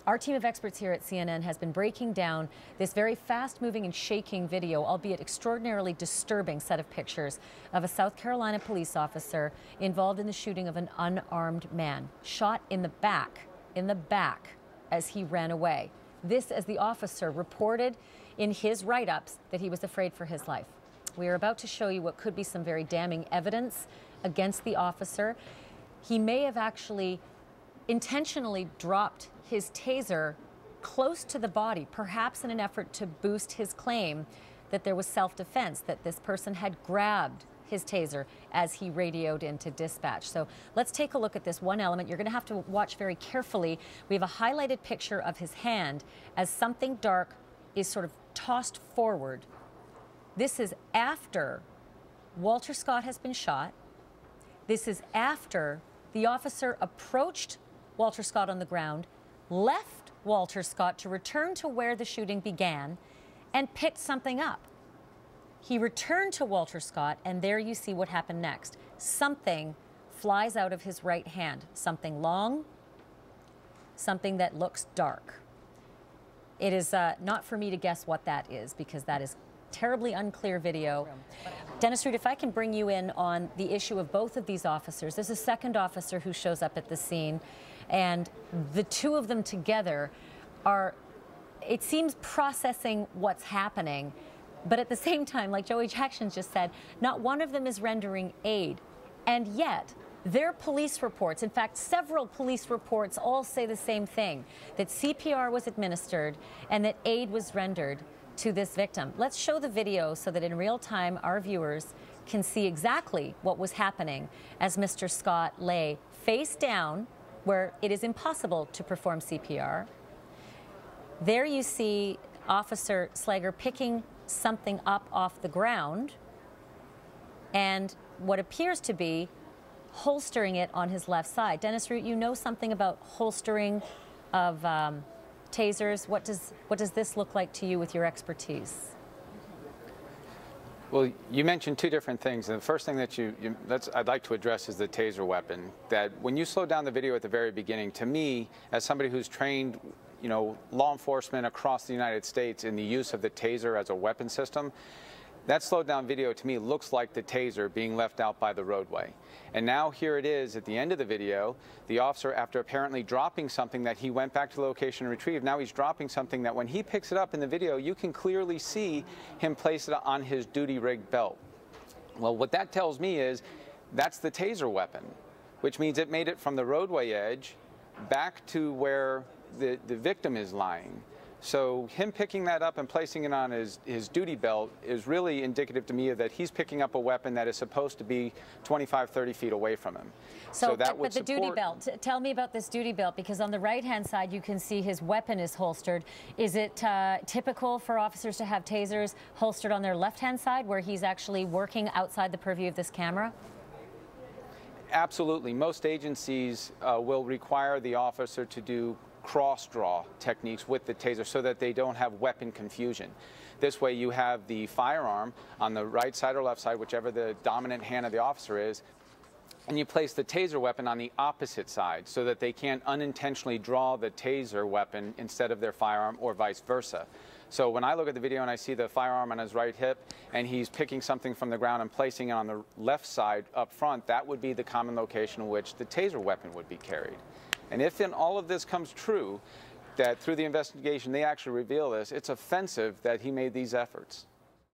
Our team of experts here at CNN has been breaking down this very fast-moving and shaking video, albeit extraordinarily disturbing set of pictures of a South Carolina police officer involved in the shooting of an unarmed man, shot in the back as he ran away. This, as the officer reported in his write-ups, that he was afraid for his life. We are about to show you what could be some very damning evidence against the officer. He may have actually intentionally dropped his taser close to the body, perhaps in an effort to boost his claim that there was self-defense, that this person had grabbed his taser as he radioed into dispatch. So let's take a look at this one element. You're going to have to watch very carefully. We have a highlighted picture of his hand as something dark is sort of tossed forward. This is after Walter Scott has been shot. This is after the officer approached Walter Scott on the ground, left Walter Scott to return to where the shooting began, and picked something up. He returned to Walter Scott, and there you see what happened next. Something flies out of his right hand, something long, something that looks dark. It is not for me to guess what that is, because that is terribly unclear video. Dennis Root, if I can bring you in on the issue of both of these officers. There's a second officer who shows up at the scene, and the two of them together are, it seems, processing what's happening. But at the same time, like Joey Jackson just said, not one of them is rendering aid. And yet, their police reports, in fact, several police reports all say the same thing, that CPR was administered and that aid was rendered to this victim. Let's show the video so that in real time our viewers can see exactly what was happening as Mr. Scott lay face down where it is impossible to perform CPR. There you see Officer Slager picking something up off the ground and what appears to be holstering it on his left side. Dennis Root, you know something about holstering of tasers. What does this look like to you with your expertise? Well, you mentioned two different things. And the first thing that I'd like to address is the taser weapon. That when you slow down the video at the very beginning, to me, as somebody who's trained, law enforcement across the United States in the use of the taser as a weapon system, that slowed down video to me looks like the taser being left out by the roadway. And now here it is at the end of the video, the officer, after apparently dropping something that he went back to the location and retrieved, now he's dropping something that when he picks it up in the video, you can clearly see him place it on his duty rig belt. Well, what that tells me is that's the taser weapon, which means it made it from the roadway edge back to where the victim is lying. So him picking that up and placing it on his duty belt is really indicative to me that he's picking up a weapon that is supposed to be 25, 30 feet away from him. So that would support... duty belt, tell me about this duty belt, because on the right-hand side you can see his weapon is holstered. Is it typical for officers to have tasers holstered on their left-hand side where he's actually working outside the purview of this camera? Absolutely. Most agencies will require the officer to do cross-draw techniques with the taser so that they don't have weapon confusion. This way you have the firearm on the right side or left side, whichever the dominant hand of the officer is, and you place the taser weapon on the opposite side so that they can't unintentionally draw the taser weapon instead of their firearm, or vice versa. So when I look at the video and I see the firearm on his right hip and he's picking something from the ground and placing it on the left side up front, that would be the common location in which the taser weapon would be carried. And if in all of this comes true, that through the investigation they actually reveal this, it's offensive that he made these efforts.